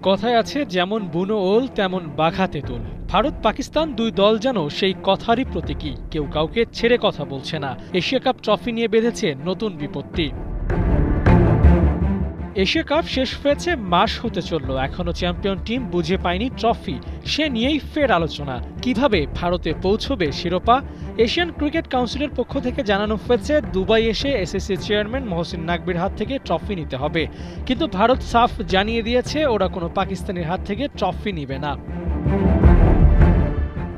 কথায় আছে যেমন বুনো ওল তেমন বাঘা তেঁতুল। ভারত পাকিস্তান দুই দল যেন সেই কথারই প্রতীকী। কেউ কাউকে ছেড়ে কথা বলছে না। এশিয়া কাপ ট্রফি নিয়ে বেঁধেছে নতুন বিপত্তি। এশিয়া কাপ শেষ হয়েছে, মাস হতে চলল, এখনো চ্যাম্পিয়ন টিম বুঝে পায়নি ট্রফি। সে নিয়েই ফের আলোচনা, কিভাবে ভারতে পৌঁছবে শিরোপা। এশিয়ান ক্রিকেট কাউন্সিলের পক্ষ থেকে জানানো হয়েছে দুবাই এসে এসএসসি চেয়ারম্যান মহসিন নাকবির হাত থেকে ট্রফি নিতে হবে। কিন্তু ভারত সাফ জানিয়ে দিয়েছে ওরা কোনো পাকিস্তানের হাত থেকে ট্রফি নিবে না।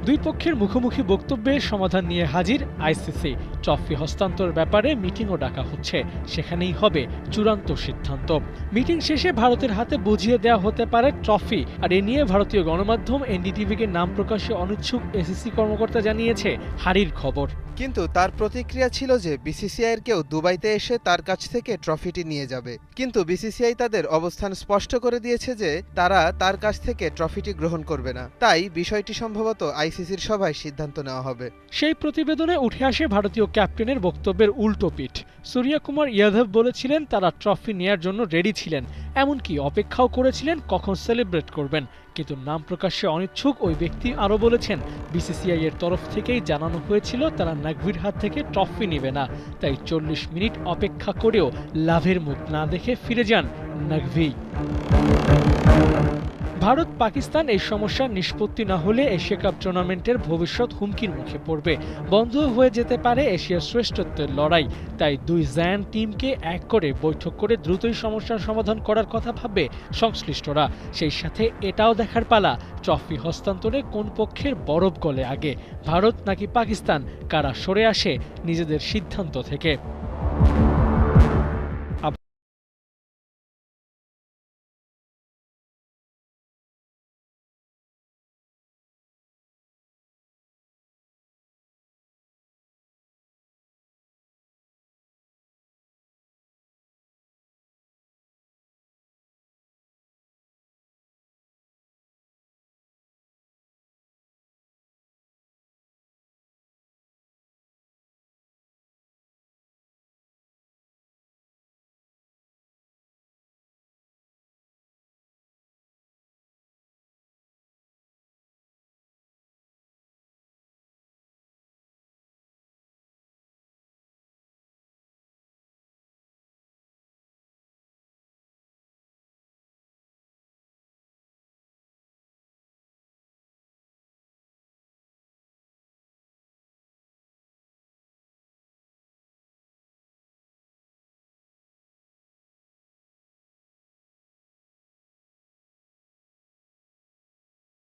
দুই পক্ষের মুখোমুখি বক্তব্যে সমাধান নিয়ে হাজির আইসিসি। ট্রফি হস্তান্তর ব্যাপারে মিটিংও ডাকা হচ্ছে, সেখানেই হবে চূড়ান্ত সিদ্ধান্ত। মিটিং শেষে ভারতের হাতে বুঝিয়ে দেওয়া হতে পারে ট্রফি। আর এ নিয়ে ভারতীয় গণমাধ্যম এনডিটিভিকে নাম প্রকাশে অনিচ্ছুক এসিসি কর্মকর্তা জানিয়েছে হারির খবর। কিন্তু তার প্রতিক্রিয়া ছিল যে বিসিসিআইয়ের কেউ দুবাইতে এসে তার কাছ থেকে ট্রফিটি নিয়ে যাবে। কিন্তু বিসিসিআই তাদের অবস্থান স্পষ্ট করে দিয়েছে যে তারা তার কাছ থেকে ট্রফিটি গ্রহণ করবে না। তাই বিষয়টি সম্ভবত আইসিসির সভায় সিদ্ধান্ত নেওয়া হবে। সেই প্রতিবেদনে উঠে আসে ভারতীয় ক্যাপ্টেনের বক্তব্যের উল্টো পিঠ। সূর্যকুমার যাদব বলেছিলেন তারা ট্রফি নেয়ার জন্য রেডি ছিলেন, এমনকি অপেক্ষাও করেছিলেন কখন সেলিব্রেট করবেন। কিন্তু নাম প্রকাশে অনিচ্ছুক ওই ব্যক্তি আরও বলেছেন বিসিসিআই এর তরফ থেকেই জানানো হয়েছিল তারা নাকভির হাত থেকে ট্রফি নেবে না। তাই 40 মিনিট অপেক্ষা করেও লাভের মুখ না দেখে ফিরে যান নাকভি। ভারত পাকিস্তান এই সমস্যার নিষ্পত্তি না হলে এশিয়া কাপ টুর্নামেন্টের ভবিষ্যৎ হুমকির মুখে পড়বে। বন্ধ হয়ে যেতে পারে এশিয়ার শ্রেষ্ঠত্বের লড়াই। তাই দুই জায়ান্ট টিমকে এক করে বৈঠক করে দ্রুতই সমস্যার সমাধান করার কথা ভাববে সংশ্লিষ্টরা। সেই সাথে এটাও দেখার পালা ট্রফি হস্তান্তরে কোন পক্ষের বরফ গলে আগে, ভারত নাকি পাকিস্তান, কারা সরে আসে নিজেদের সিদ্ধান্ত থেকে।